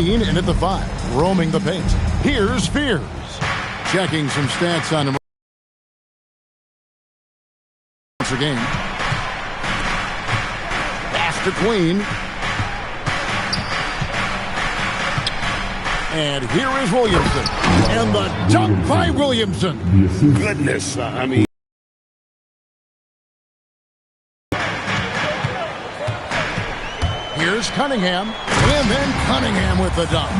And at the 5, roaming the paint. Here's Fears. Checking some stats on him. Once again. Pass to Queen. And here is Williamson. And the dunk by Williamson. Goodness, I mean. Here's Cunningham. And then Cunningham with the dunk.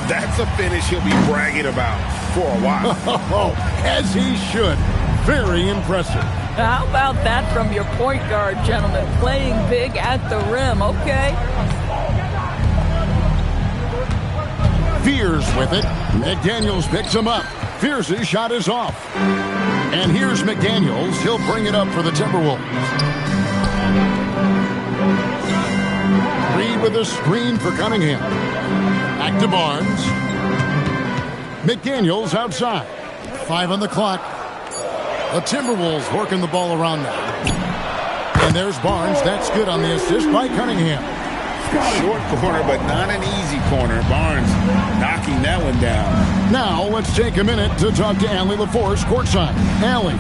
That's a finish he'll be bragging about for a while. As he should. Very impressive. How about that from your point guard, gentlemen? Playing big at the rim, okay? Fears with it. McDaniels picks him up. Fears' shot is off. And here's McDaniels. He'll bring it up for the Timberwolves. Reed with a screen for Cunningham. Back to Barnes. McDaniels outside. 5 on the clock. The Timberwolves working the ball around now. And there's Barnes. That's good on the assist by Cunningham. Short corner, but not an easy corner. Barnes knocking that one down. Now let's take a minute to talk to Allie LaForce courtside. Allie.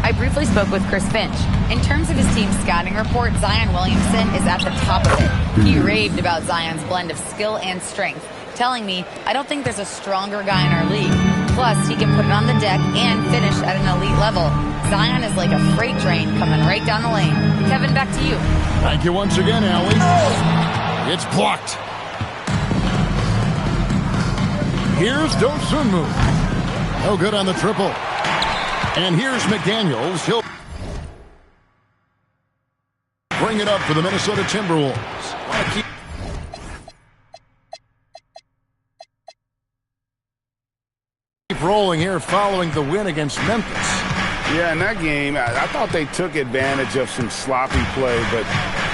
I briefly spoke with Chris Finch. In terms of his team's scouting report, Zion Williamson is at the top of it. He raved about Zion's blend of skill and strength, telling me, I don't think there's a stronger guy in our league. Plus, he can put it on the deck and finish at an elite level. Zion is like a freight train coming right down the lane. Kevin, back to you. Thank you once again, Allie. It's blocked. Here's Dosunmu. No good on the triple. And here's McDaniels. He'll bring it up for the Minnesota Timberwolves. Keep rolling here following the win against Memphis. Yeah, in that game, I thought they took advantage of some sloppy play, but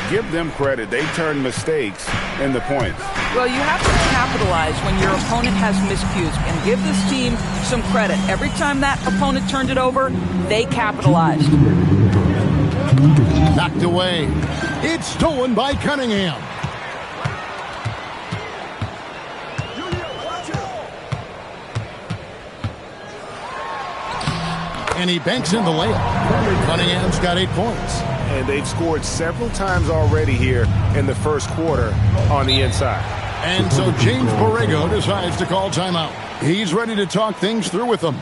give them credit. They turned mistakes into points. Well, you have to capitalize when your opponent has miscues and give this team some credit. Every time that opponent turned it over, they capitalized. Knocked away. It's stolen by Cunningham. And he banks in the layup. Cunningham's got 8 points. And they've scored several times already here in the first quarter on the inside. And so James Borrego decides to call timeout. He's ready to talk things through with them.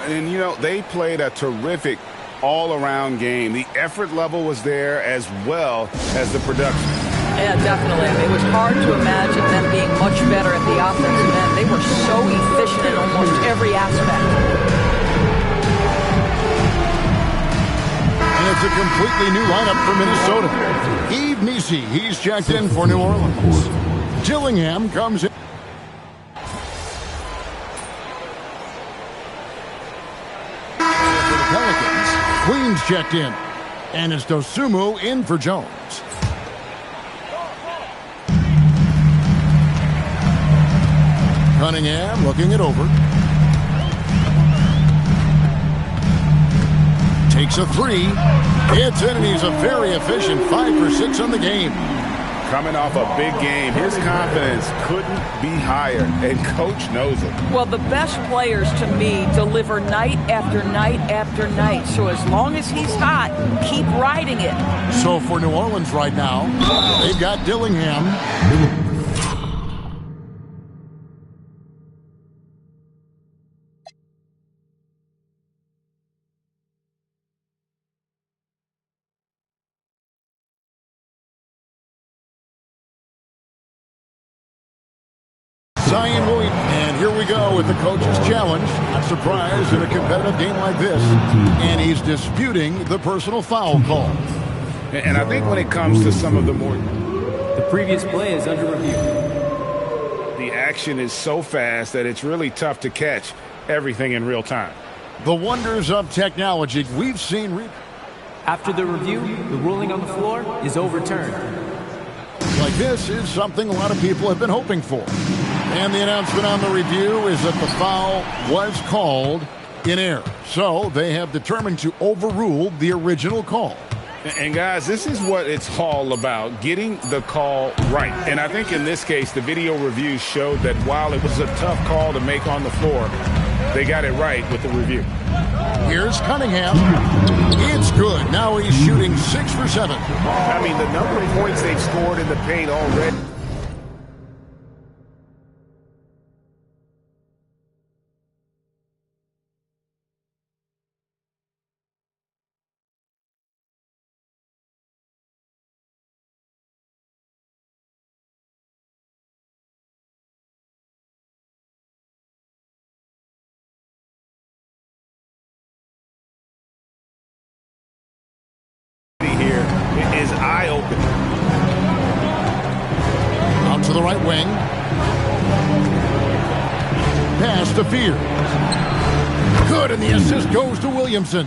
And, you know, they played a terrific all-around game. The effort level was there as well as the production. Yeah, definitely. I mean, it was hard to imagine them being much better at the offensive end. They were so efficient in almost every aspect. And it's a completely new lineup for Minnesota. Yves Missi, he's checked in for New Orleans. Dillingham comes in. For the Pelicans, Queen's checked in. And it's Dosunmu in for Jones. Cunningham looking it over. Takes a 3. Hits it, and he's a very efficient 5 for 6 on the game. Coming off a big game, his confidence couldn't be higher, and Coach knows it. Well, the best players, to me, deliver night after night after night. So as long as he's hot, keep riding it. So for New Orleans right now, they've got Dillingham. Zion Williams. And here we go with the coach's challenge. Not surprised in a competitive game like this. And he's disputing the personal foul call. And I think when it comes to some of the more... The previous play is under review. The action is so fast that it's really tough to catch everything in real time. The wonders of technology we've seen. After the review, the ruling on the floor is overturned. Like this is something a lot of people have been hoping for. And the announcement on the review is that the foul was called in error. So they have determined to overrule the original call. And guys, this is what it's all about, getting the call right. And I think in this case, the video review showed that while it was a tough call to make on the floor, they got it right with the review. Here's Cunningham. It's good. Now he's shooting 6 for 7. I mean, the number of points they've scored in the paint already. Here is eye-opening. Out to the right wing. Pass to Fears. Good, and the assist goes to Williamson.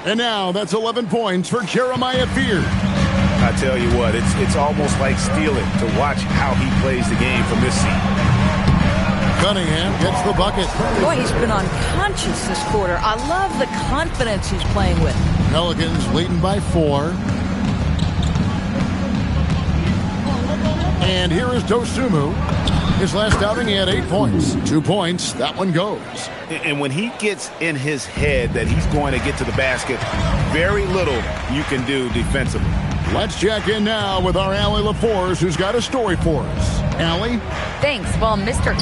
And now that's 11 points for Jeremiah Fears. I tell you what, it's almost like stealing to watch how he plays the game from this seat. Cunningham gets the bucket. Boy, he's been unconscious this quarter. I love the confidence he's playing with. Pelicans leading by 4. And here is Dosunmu. His last outing, he had 8 points. 2 points. That one goes. And when he gets in his head that he's going to get to the basket, very little you can do defensively. Let's check in now with our Allie LaForce, who's got a story for us. Allie? Thanks. Well, Mr.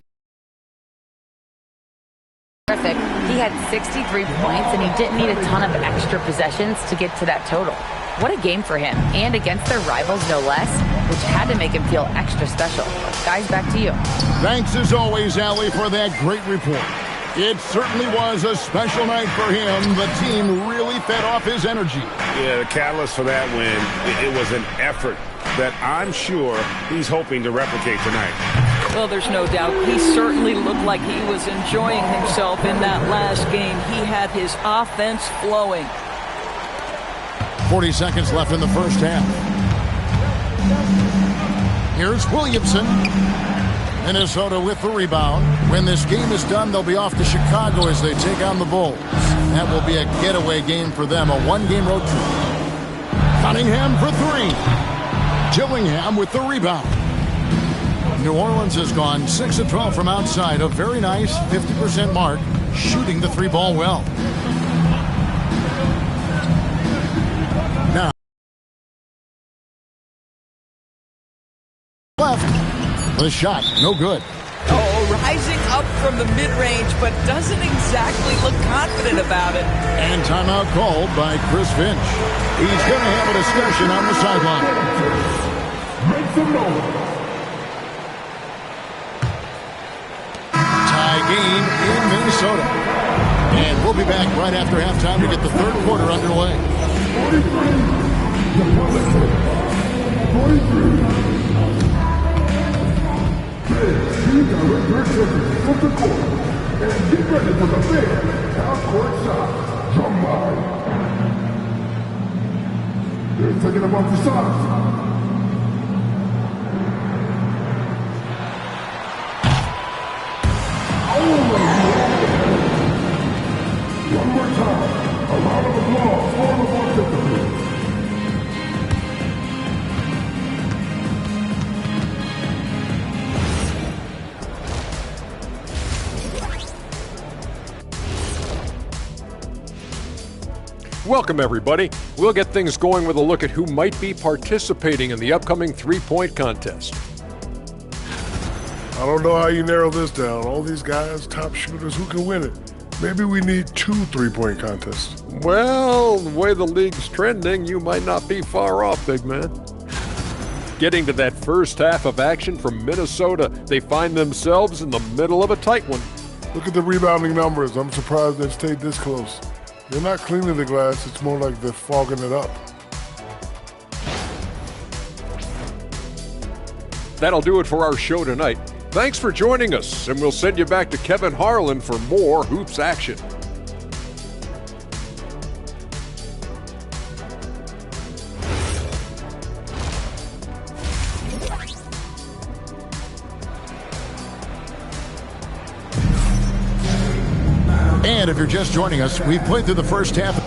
Terrific. He had 63 points, and he didn't need a ton of extra possessions to get to that total. What a game for him, and against their rivals, no less, which had to make him feel extra special. Guys, back to you. Thanks as always, Allie, for that great report. It certainly was a special night for him. The team really fed off his energy. Yeah, the catalyst for that win, it was an effort that I'm sure he's hoping to replicate tonight. Well, there's no doubt. He certainly looked like he was enjoying himself in that last game. He had his offense flowing. 40 seconds left in the first half. Here's Williamson. Minnesota with the rebound. When this game is done, they'll be off to Chicago as they take on the Bulls. That will be a getaway game for them, a one-game road trip. Cunningham for 3. Gillingham with the rebound. New Orleans has gone 6 of 12 from outside, a very nice 50% mark, shooting the 3-ball well. Now, left. The shot, no good. Oh, rising up from the mid-range, but doesn't exactly look confident about it. And timeout called by Chris Finch. He's going to have a discussion on the sideline. Make some noise. Tie game in Minnesota. And we'll be back right after halftime to get the third quarter underway. 43. You direct your attention from the court and get ready for the big half-court shot from Murray. They're taking them off the shots. One more time. A round of applause for the participants. Welcome, everybody. We'll get things going with a look at who might be participating in the upcoming three-point contest. I don't know how you narrow this down. All these guys, top shooters, who can win it? Maybe we need 2 three-point contests. Well, the way the league's trending, you might not be far off, big man. Getting to that first half of action from Minnesota, they find themselves in the middle of a tight one. Look at the rebounding numbers. I'm surprised they've stayed this close. They're not cleaning the glass. It's more like they're fogging it up. That'll do it for our show tonight. Thanks for joining us, and we'll send you back to Kevin Harlan for more Hoops action. And if you're just joining us, we've played through the first half.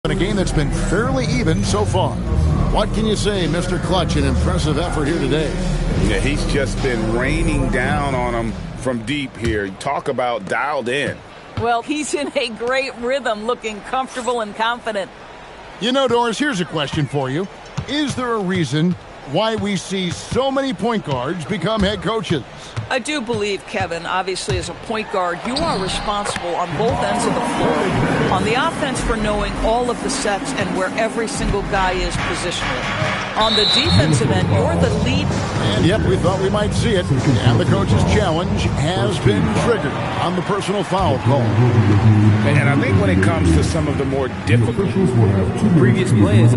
in a game that's been fairly even so far. What can you say, Mr. Clutch? An impressive effort here today. Yeah, he's just been raining down on them from deep here. Talk about dialed in. Well, he's in a great rhythm, looking comfortable and confident. You know, Doris, here's a question for you. Is there a reason why we see so many point guards become head coaches? I do believe, Kevin, obviously as a point guard, you are responsible on both ends of the floor. On the offense for knowing all of the sets and where every single guy is positionally. On the defensive end, you're the lead. And yep, we thought we might see it. And the coach's challenge has been triggered on the personal foul call. And I think when it comes to some of the more difficult Previous plays.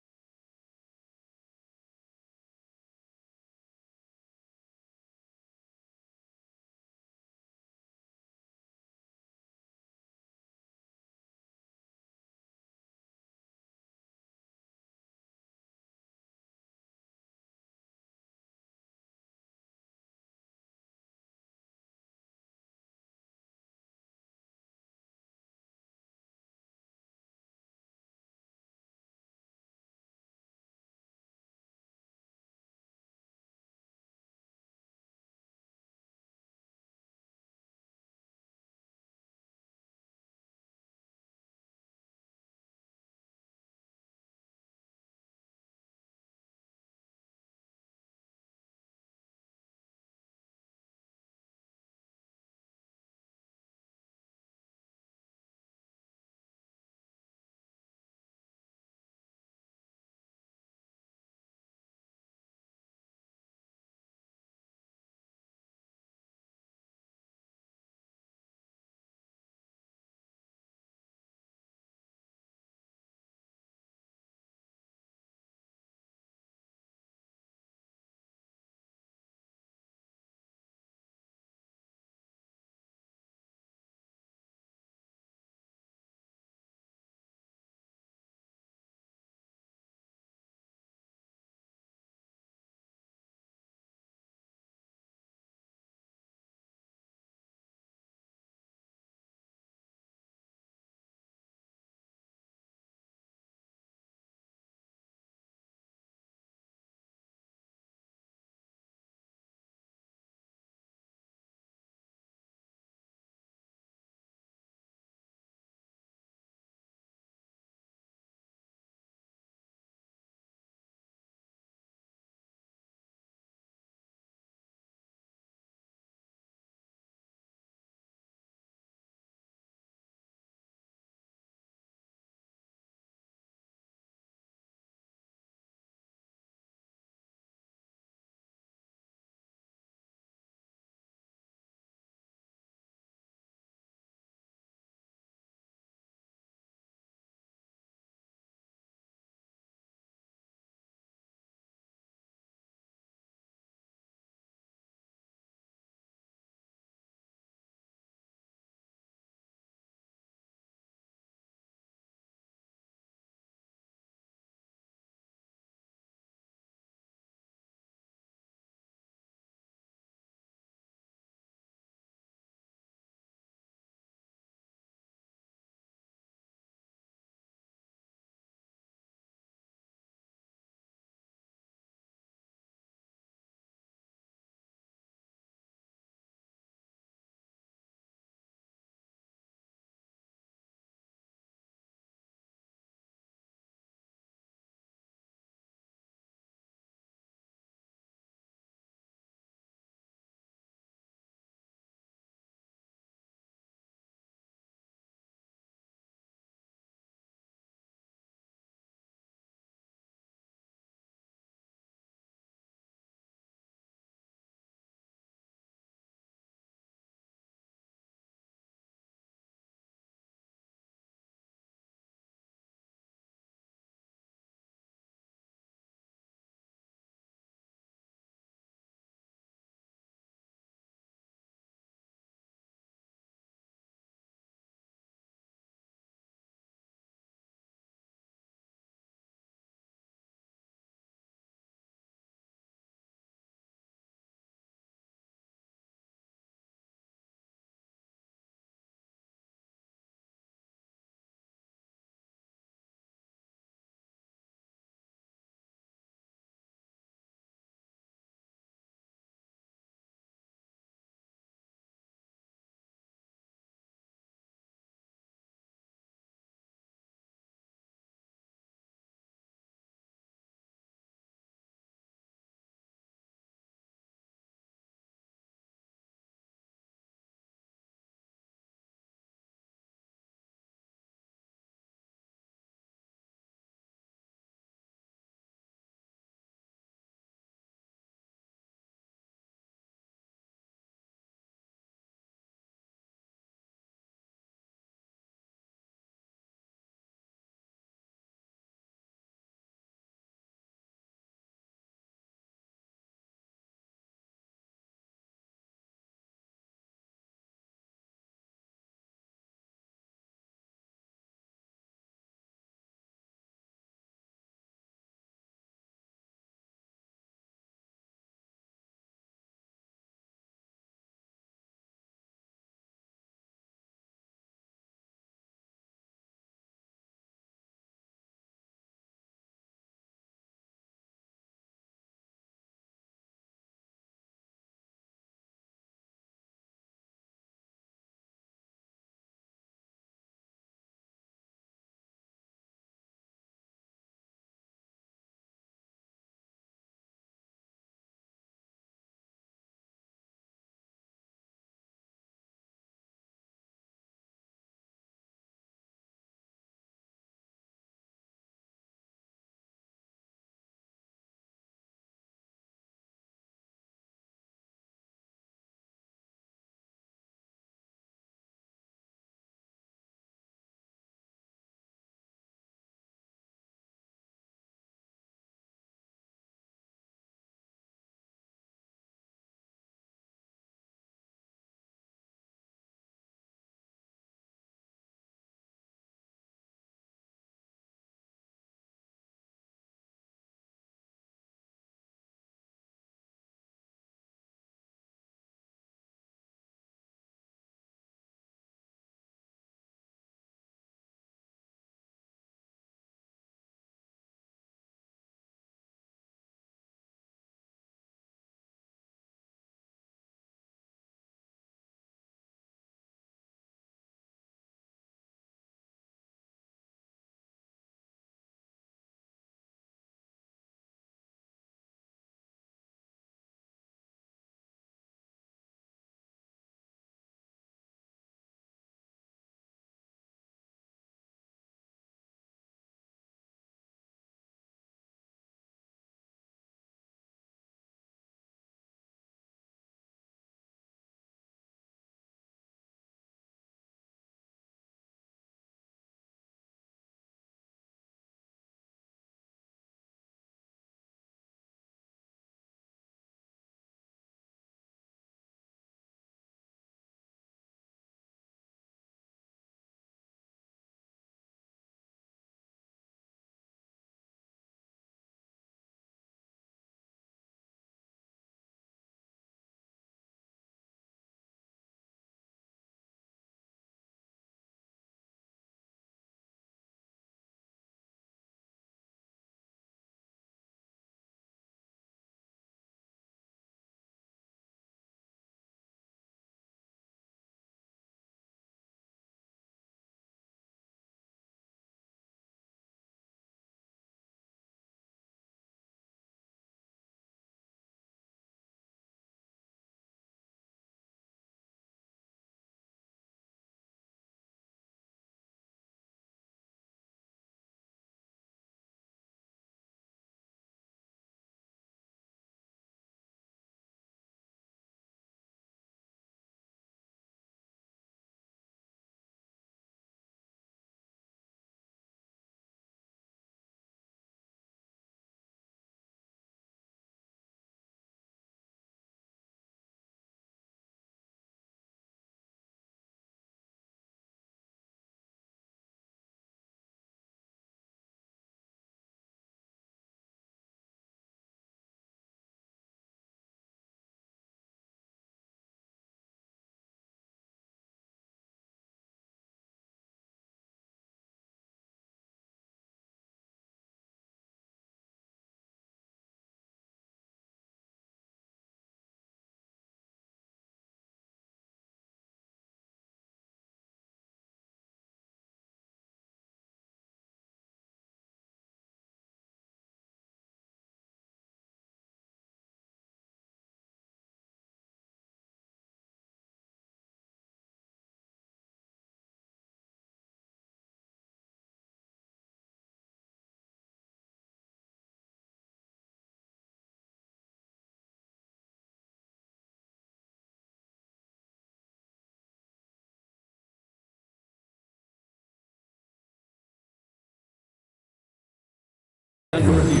Under review.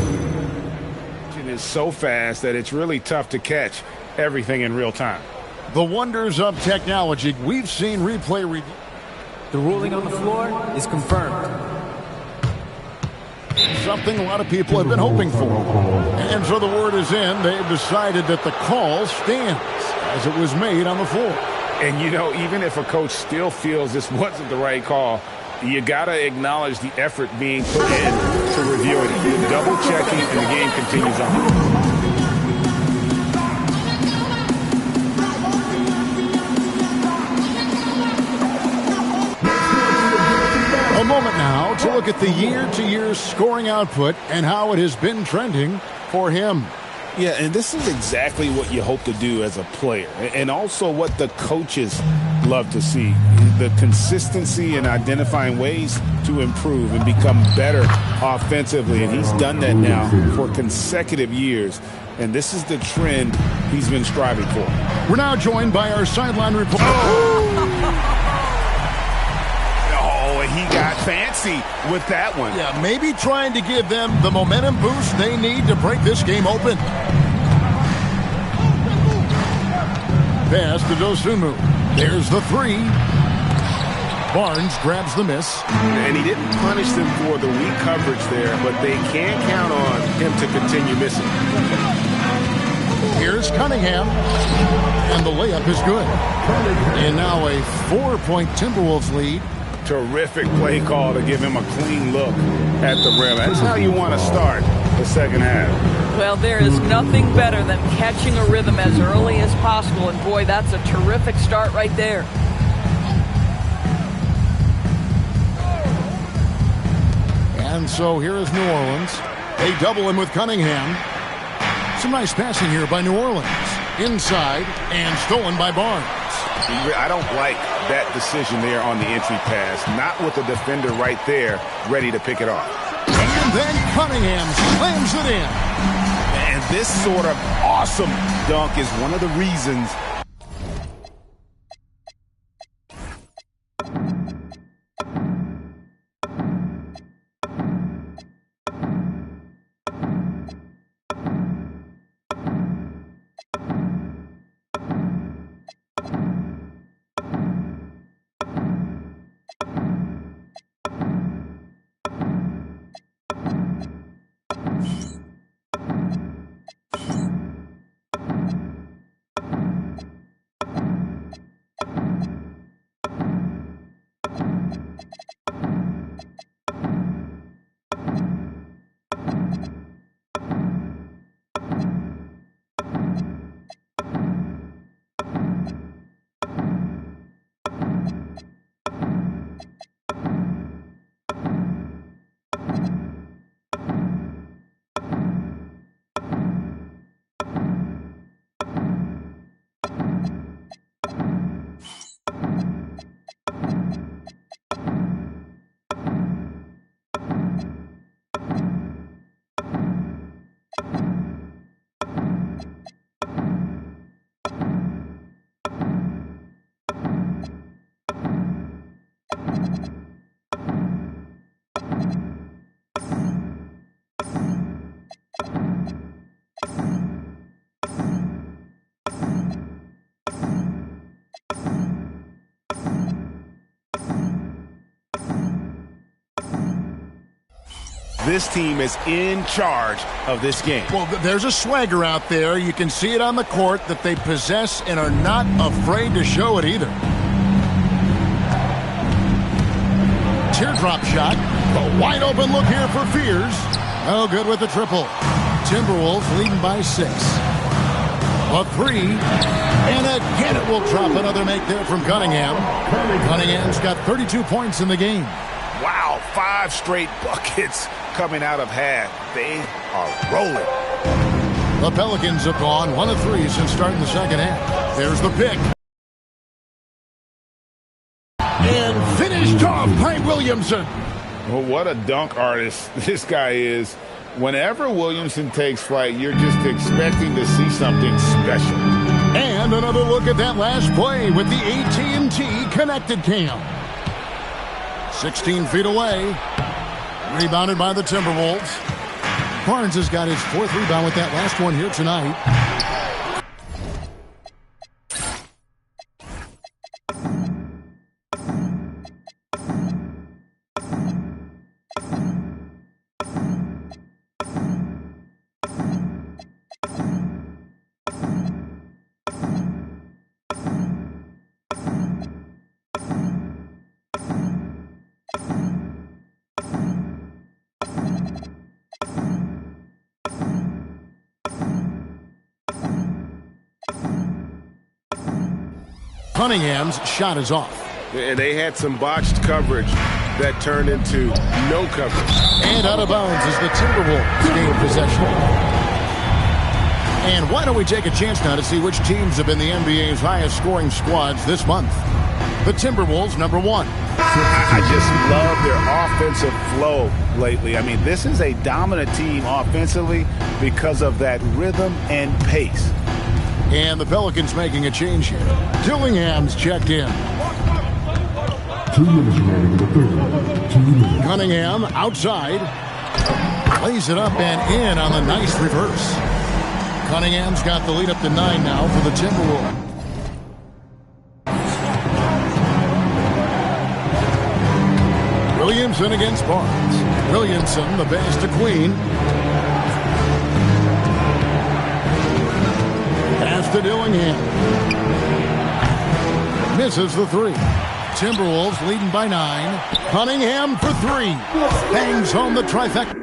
It is so fast that it's really tough to catch everything in real time. The wonders of technology. We've seen replay review. The ruling on the floor is confirmed. Something a lot of people have been hoping for. And so the word is in. They've decided that the call stands as it was made on the floor. And, you know, even if a coach still feels this wasn't the right call, you got to acknowledge the effort being put in to review it. Double checking, and the game continues on. A moment now to look at the year-to-year scoring output and how it has been trending for him. Yeah, and this is exactly what you hope to do as a player, and also what the coaches love to see, the consistency in identifying ways to improve and become better offensively, and he's done that now for consecutive years, and this is the trend he's been striving for. We're now joined by our sideline reporter. He got fancy with that one. Yeah, maybe trying to give them the momentum boost they need to break this game open. Pass to Dosunmu. There's the three. Barnes grabs the miss. And he didn't punish them for the weak coverage there, but they can count on him to continue missing. Here's Cunningham. And the layup is good. And now a 4-point Timberwolves lead. Terrific play call to give him a clean look at the rim. That's how you want to start the second half. Well, there is nothing better than catching a rhythm as early as possible, and boy, that's a terrific start right there. And so here is New Orleans. They double him with Cunningham. Some nice passing here by New Orleans. Inside and stolen by Barnes. I don't like that decision there on the entry pass. Not with the defender right there ready to pick it off. And then Cunningham slams it in. And this sort of awesome dunk is one of the reasons. This team is in charge of this game. Well, there's a swagger out there. You can see it on the court that they possess and are not afraid to show it either. Teardrop shot. A wide open look here for Fears. Oh, good with the triple. Timberwolves leading by 6. A 3. And again it will drop. Another make there from Cunningham. Cunningham's got 32 points in the game. Wow, 5 straight buckets coming out of half. They are rolling. The Pelicans have gone 1 of 3 since starting the second half. There's the pick. And finished off by Williamson. Well, what a dunk artist this guy is. Whenever Williamson takes flight, you're just expecting to see something special. And another look at that last play with the AT&T connected cam. 16 feet away. Rebounded by the Timberwolves. Barnes has got his 4th rebound with that last one here tonight. Cunningham's shot is off. And they had some botched coverage that turned into no coverage. And out of bounds is the Timberwolves gain possession. And why don't we take a chance now to see which teams have been the NBA's highest scoring squads this month. The Timberwolves, number 1. I just love their offensive flow lately. I mean, this is a dominant team offensively because of that rhythm and pace. And the Pelicans making a change here. Dillingham's checked in. 2 minutes remaining in the third. 2 minutes. Cunningham outside. Lays it up and in on the nice reverse. Cunningham's got the lead up to 9 now for the Timberwolves. Williamson against Barnes. Williamson, the pass to Queen. Pass to Dillingham. Misses the 3. Timberwolves leading by 9. Cunningham for 3. Bangs home the trifecta.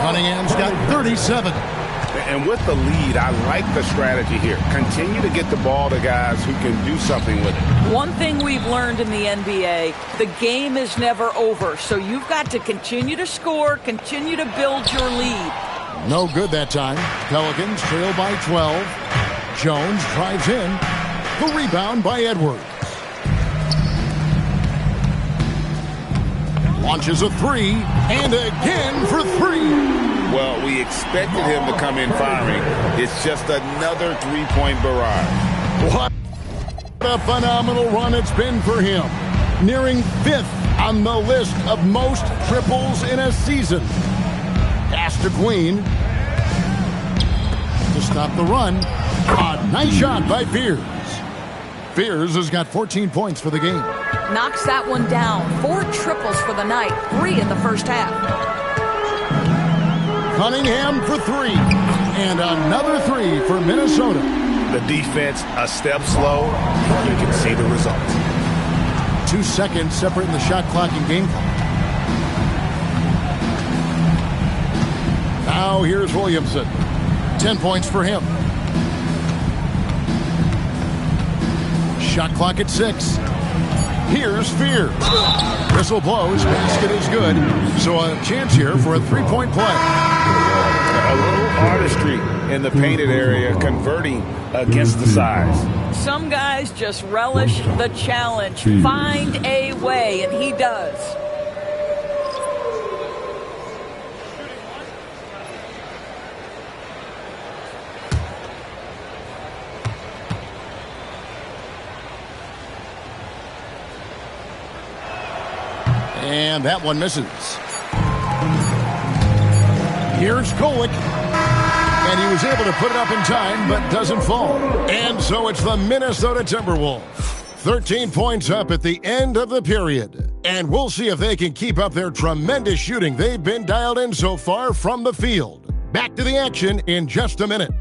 Cunningham's got 37. And with the lead, I like the strategy here. Continue to get the ball to guys who can do something with it. One thing we've learned in the NBA, the game is never over. So you've got to continue to score, continue to build your lead. No good that time. Pelicans trail by 12. Jones drives in. The rebound by Edwards. Launches a three, and again for three. Well, we expected him to come in firing. It's just another three-point barrage. What a phenomenal run it's been for him. Nearing 5th on the list of most triples in a season. Pass to Queen. To stop the run. A nice shot by Fears. Fears has got 14 points for the game. Knocks that one down. 4 triples for the night. 3 in the first half. Cunningham for 3. And another 3 for Minnesota. The defense a step slow. You can see the results. 2 seconds separating the shot clock and game clock. Now here's Williamson. 10 points for him. Shot clock at 6. Here's Fears. Whistle blows. Basket is good. So a chance here for a three-point play. A little artistry in the painted area, converting against the size. Some guys just relish the challenge. Find a way, and he does. And that one misses. Here's Kolek. And he was able to put it up in time, but doesn't fall. And so it's the Minnesota Timberwolves. 13 points up at the end of the period. And we'll see if they can keep up their tremendous shooting they've been dialed in so far from the field. Back to the action in just a minute.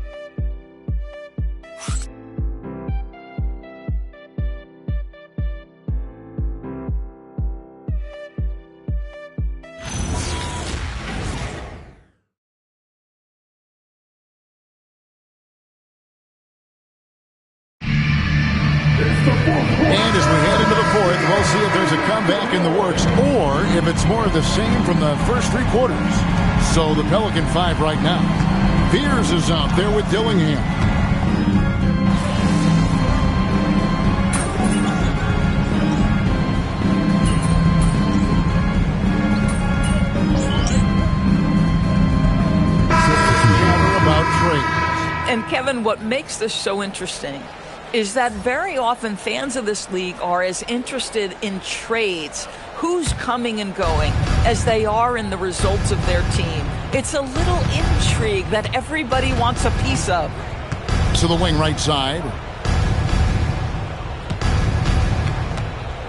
And as we head into the fourth, we'll see if there's a comeback in the works or if it's more of the same from the first 3 quarters. So the Pelican 5 right now. Fears is out there with Dillingham. About trades. And Kevin, what makes this so interesting is that very often fans of this league are as interested in trades, who's coming and going, as they are in the results of their team. It's a little intrigue that everybody wants a piece of. To the wing right side.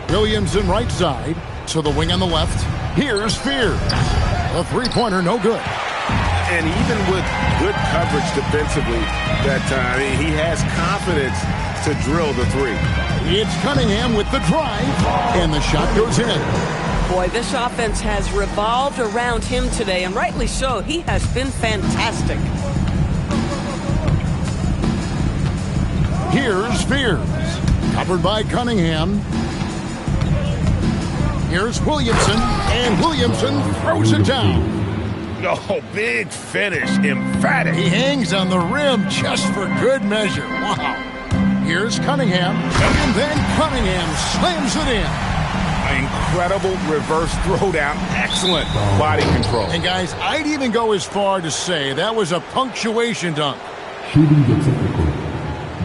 Williamson right side. To the wing on the left. Here's Fears. A three-pointer, no good. And even with good coverage defensively that time, he has confidence to drill the 3. It's Cunningham with the drive, and the shot goes in. Boy, this offense has revolved around him today, and rightly so. He has been fantastic. Here's Fears. Covered by Cunningham. Here's Williamson, and Williamson throws it down. Oh, big finish, emphatic. He hangs on the rim just for good measure. Wow. Here's Cunningham, and then Cunningham slams it in. Incredible reverse throwdown. Excellent body control. And guys, I'd even go as far to say that was a punctuation dunk. Shooting the technical.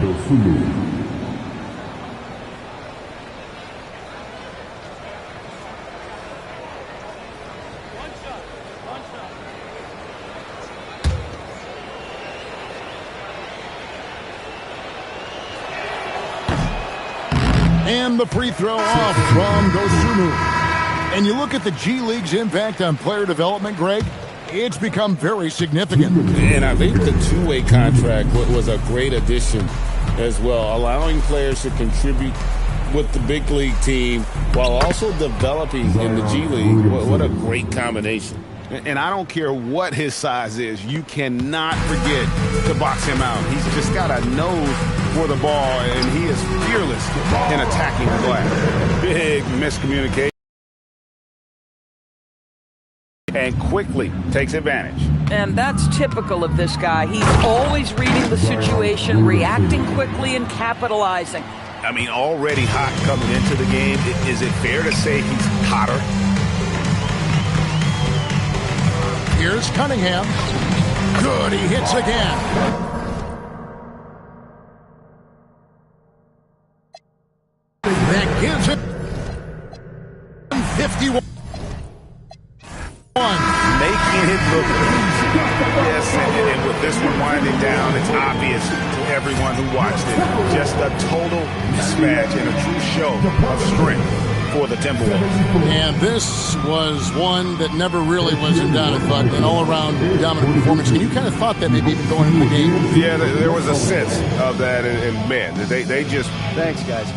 The Fulu. And the free throw off from Dosunmu. And you look at the G League's impact on player development, Greg, it's become very significant. And I think the two-way contract was a great addition as well, allowing players to contribute with the big league team while also developing in the G League. What a great combination. And I don't care what his size is, you cannot forget to box him out. He's just got a nose for the ball, and he is fearless in attacking the glass. Big miscommunication. And quickly takes advantage. And that's typical of this guy. He's always reading the situation, reacting quickly, and capitalizing. I mean, already hot coming into the game. Is it fair to say he's hotter? Here's Cunningham. Good, he hits again. That gives it 51. Making it look easy. Yes, and with this one winding down, it's obvious to everyone who watched it. Just a total mismatch and a true show of strength for the Timberwolves. And this was one that never really was in doubt, I thought, an all-around dominant performance. And you kind of thought that maybe even going into the game. Yeah, there was a sense of that, and man, they just... Thanks, guys.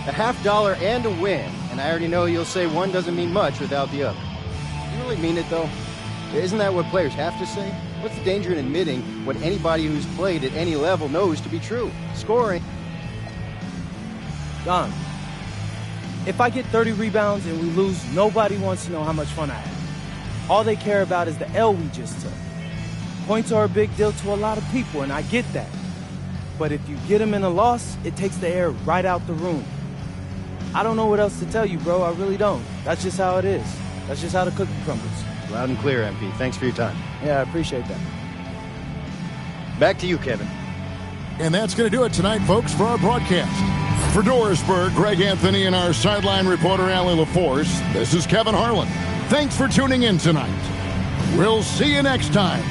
A $50 and a win, and I already know you'll say one doesn't mean much without the other. You really mean it, though? Isn't that what players have to say? What's the danger in admitting what anybody who's played at any level knows to be true? Scoring. Don, if I get 30 rebounds and we lose, nobody wants to know how much fun I had. All they care about is the L we just took. Points are a big deal to a lot of people, and I get that. But if you get them in a loss, it takes the air right out the room. I don't know what else to tell you, bro. I really don't. That's just how it is. That's just how the cookie crumbles. Loud and clear, MP. Thanks for your time. Yeah, I appreciate that. Back to you, Kevin. And that's going to do it tonight, folks, for our broadcast. For Dorisburg, Greg Anthony, and our sideline reporter, Allie LaForce, this is Kevin Harlan. Thanks for tuning in tonight. We'll see you next time.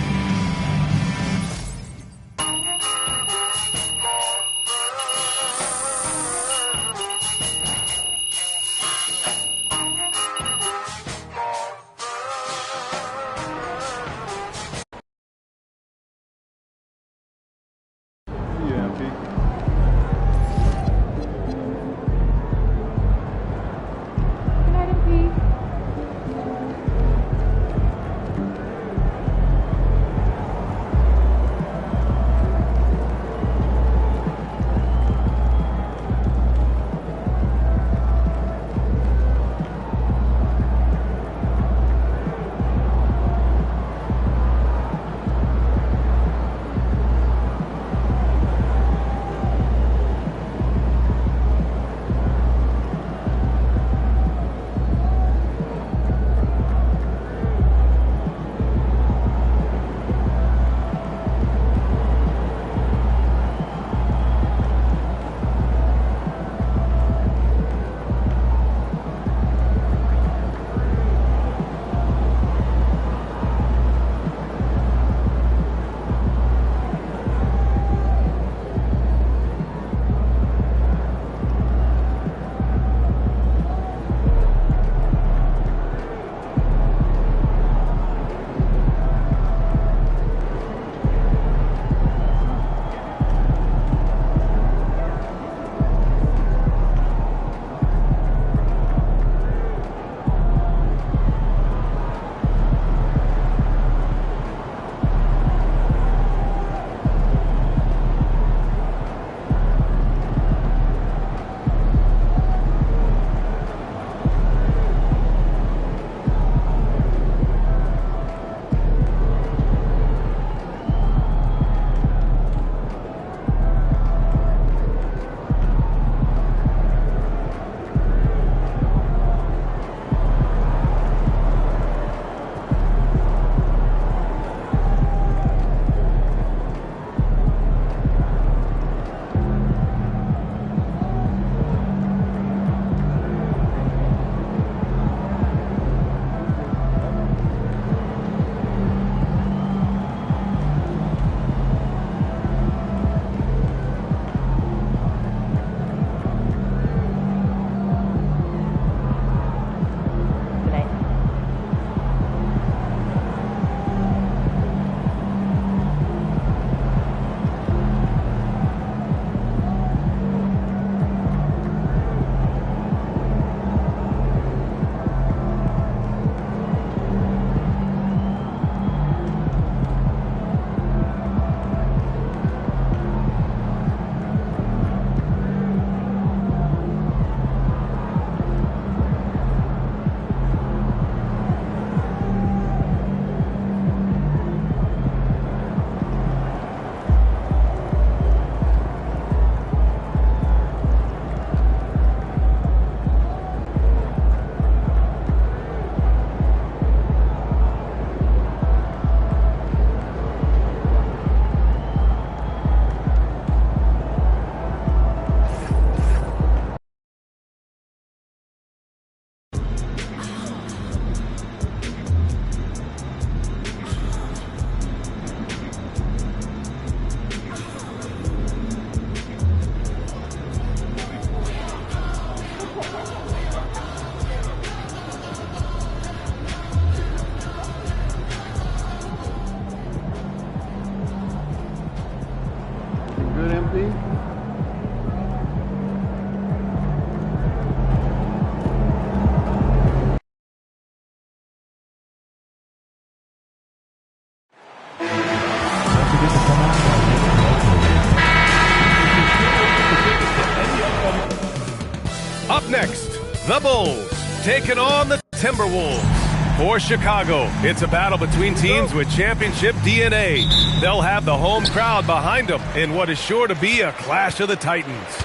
The Bulls taking on the Timberwolves. For Chicago, it's a battle between teams with championship DNA. They'll have the home crowd behind them in what is sure to be a clash of the Titans.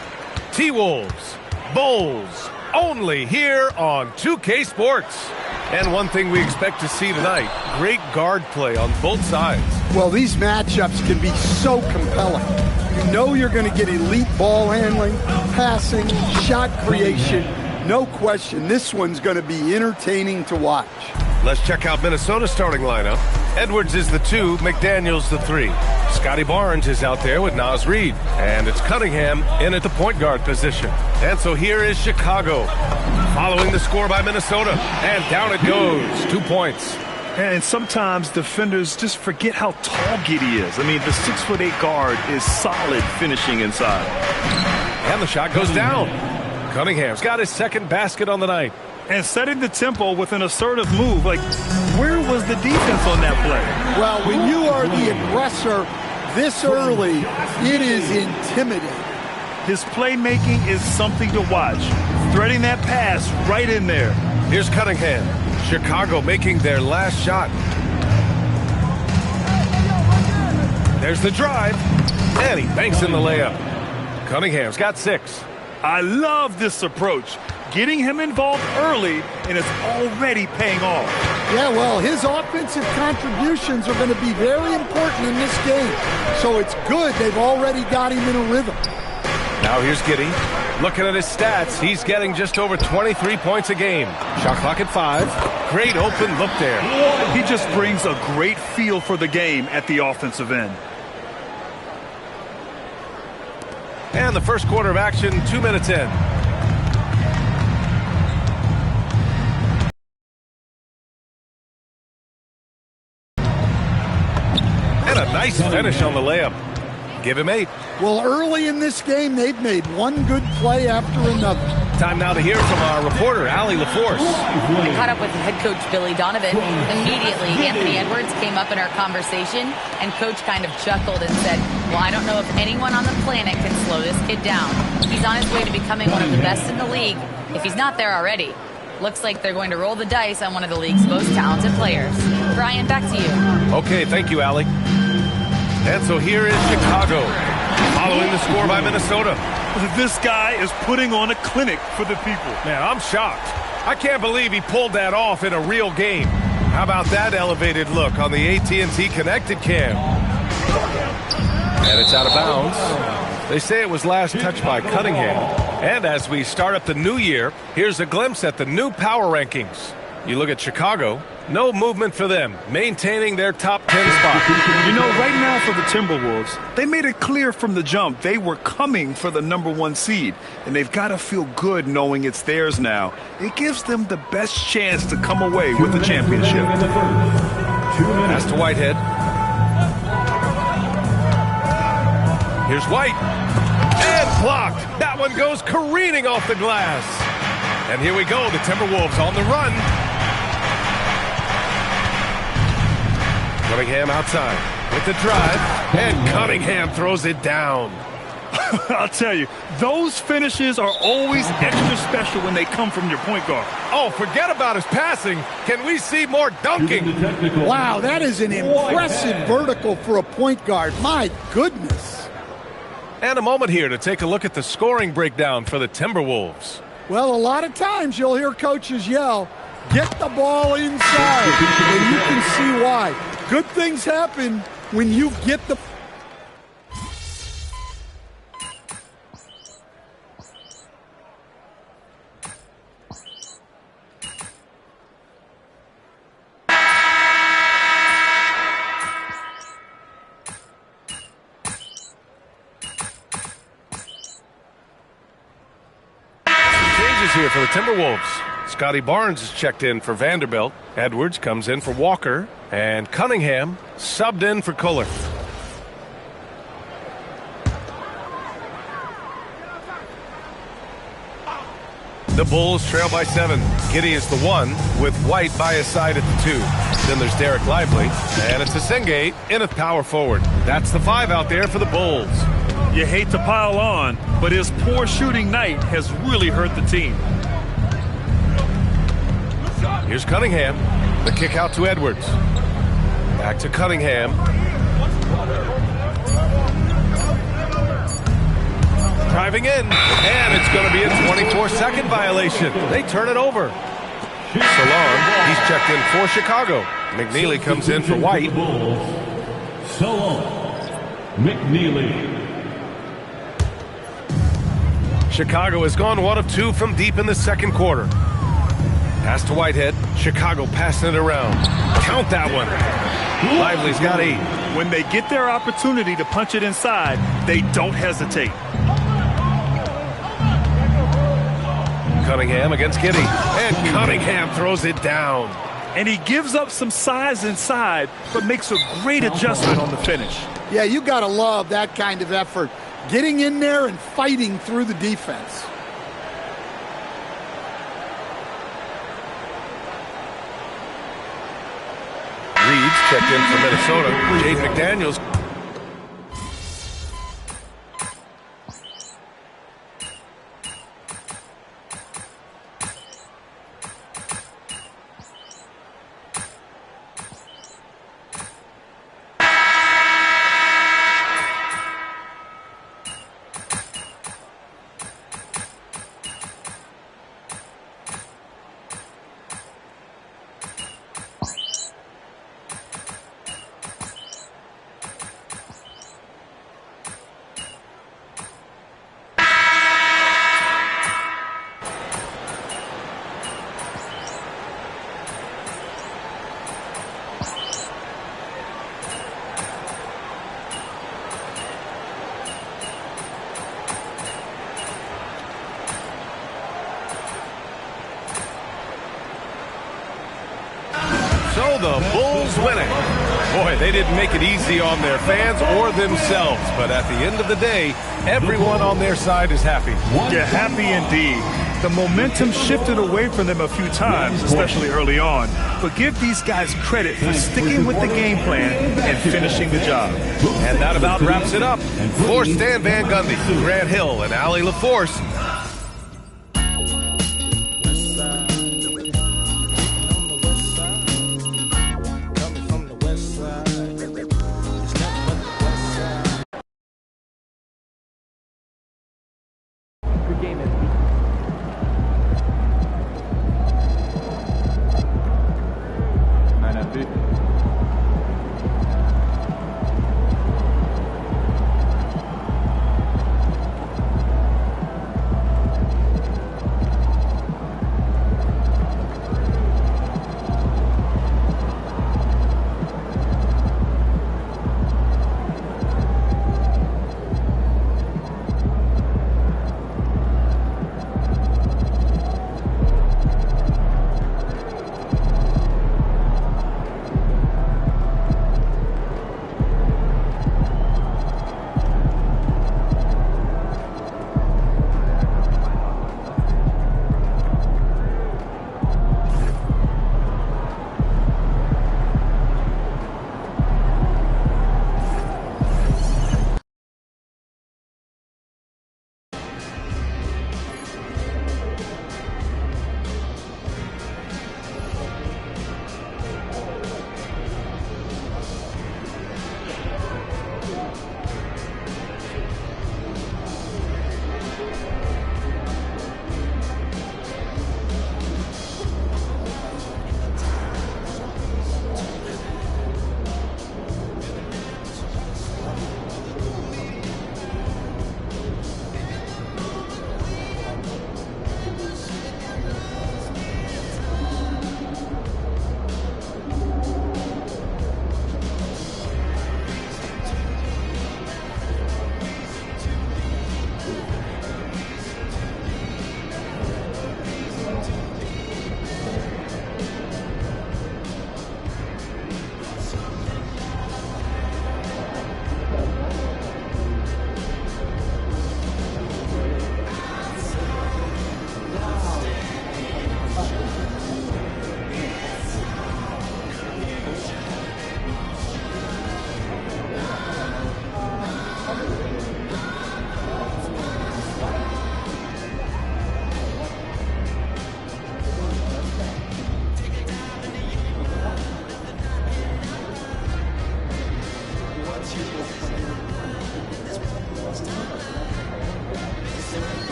T-Wolves, Bulls, only here on 2K Sports. And one thing we expect to see tonight, great guard play on both sides. Well, these matchups can be so compelling. You know you're going to get elite ball handling, passing, shot creation. No question, this one's going to be entertaining to watch. Let's check out Minnesota's starting lineup. Edwards is the 2, McDaniels the 3. Scotty Barnes is out there with Naz Reid. And it's Cunningham in at the point guard position. And so here is Chicago, following the score by Minnesota. And down it goes, 2 points. And sometimes defenders just forget how tall Giddey is. I mean, the 6'8" guard is solid finishing inside. And the shot goes down. Cunningham's got his second basket on the night. And setting the tempo with an assertive move. Like, where was the defense on that play? Well, when you are the aggressor this early, it is intimidating. His playmaking is something to watch. Threading that pass right in there. Here's Cunningham. Chicago making their last shot. There's the drive. And he banks in the layup. Cunningham's got 6. I love this approach. Getting him involved early, and it's already paying off. Yeah, well, his offensive contributions are going to be very important in this game. So it's good they've already got him in a rhythm. Now here's Giddey. Looking at his stats, he's getting just over 23 points a game. Shot clock at 5. Great open look there. He just brings a great feel for the game at the offensive end. And the first quarter of action, 2 minutes in. And a nice finish on the layup. Give him 8. Well, early in this game, they've made one good play after another. Time now to hear from our reporter, Allie LaForce. We caught up with head coach Billy Donovan. Immediately, Anthony Edwards came up in our conversation, and coach kind of chuckled and said, well, I don't know if anyone on the planet can slow this kid down. He's on his way to becoming one of the best in the league, if he's not there already. Looks like they're going to roll the dice on one of the league's most talented players. Brian, back to you. Okay, thank you, Allie. And so here is Chicago, following the score by Minnesota. This guy is putting on a clinic for the people. Man, I'm shocked. I can't believe he pulled that off in a real game. How about that elevated look on the AT&T Connected Cam? And it's out of bounds. They say it was last touched by Cunningham. And as we start up the new year, here's a glimpse at the new power rankings. You look at Chicago, no movement for them, maintaining their top 10 spot. You know, right now for the Timberwolves, they made it clear from the jump they were coming for the #1 seed, and they've got to feel good knowing it's theirs now. It gives them the best chance to come away with the championship. Pass to Whitehead. Here's White. And blocked. That one goes careening off the glass. And here we go, the Timberwolves on the run. Cunningham outside with the drive, and Cunningham throws it down. I'll tell you, those finishes are always extra special when they come from your point guard. Oh, forget about his passing. Can we see more dunking? Wow, that is an impressive vertical for a point guard. My goodness. And a moment here to take a look at the scoring breakdown for the Timberwolves. Well, a lot of times you'll hear coaches yell, get the ball inside, and you can see why. Good things happen when you get the... Here for the Timberwolves. Scotty Barnes is checked in for Vanderbilt. Edwards comes in for Walker. And Cunningham subbed in for Kohler. The Bulls trail by 7. Giddey is the 1 with White by his side at the 2. Then there's Derek Lively. And it's Sengate in at power forward. That's the 5 out there for the Bulls. You hate to pile on, but his poor shooting night has really hurt the team. Here's Cunningham. The kick out to Edwards. Back to Cunningham. Driving in, and it's going to be a 24-second violation. They turn it over. Salon, he's checked in for Chicago. McNeely comes in for White. Salon, McNeely. Chicago has gone 1 of 2 from deep in the second quarter. Pass to Whitehead. Chicago passing it around. Count that one. Lively's got 8. When they get their opportunity to punch it inside, they don't hesitate. Cunningham against Giddey. And Cunningham throws it down. And he gives up some size inside, but makes a great adjustment on the finish. Yeah, you got to love that kind of effort. Getting in there and fighting through the defense. Reed's checked in for Minnesota. Jade McDaniels. So the Bulls winning. Boy, they didn't make it easy on their fans or themselves. But at the end of the day, everyone on their side is happy. Yeah, happy indeed. The momentum shifted away from them a few times, especially early on. But give these guys credit for sticking with the game plan and finishing the job. And that about wraps it up. For Stan Van Gundy, Grant Hill, and Allie LaForce,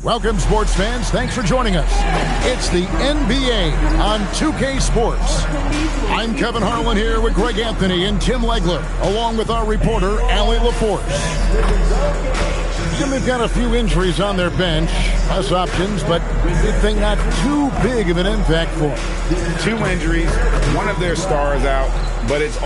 Welcome, sports fans. Thanks for joining us. It's the NBA on 2K Sports. I'm Kevin Harlan here with Greg Anthony and Tim Legler, along with our reporter, Allie LaForce. They've got a few injuries on their bench, less options, but good thing not too big of an impact for them. 2 injuries, one of their stars out, but it's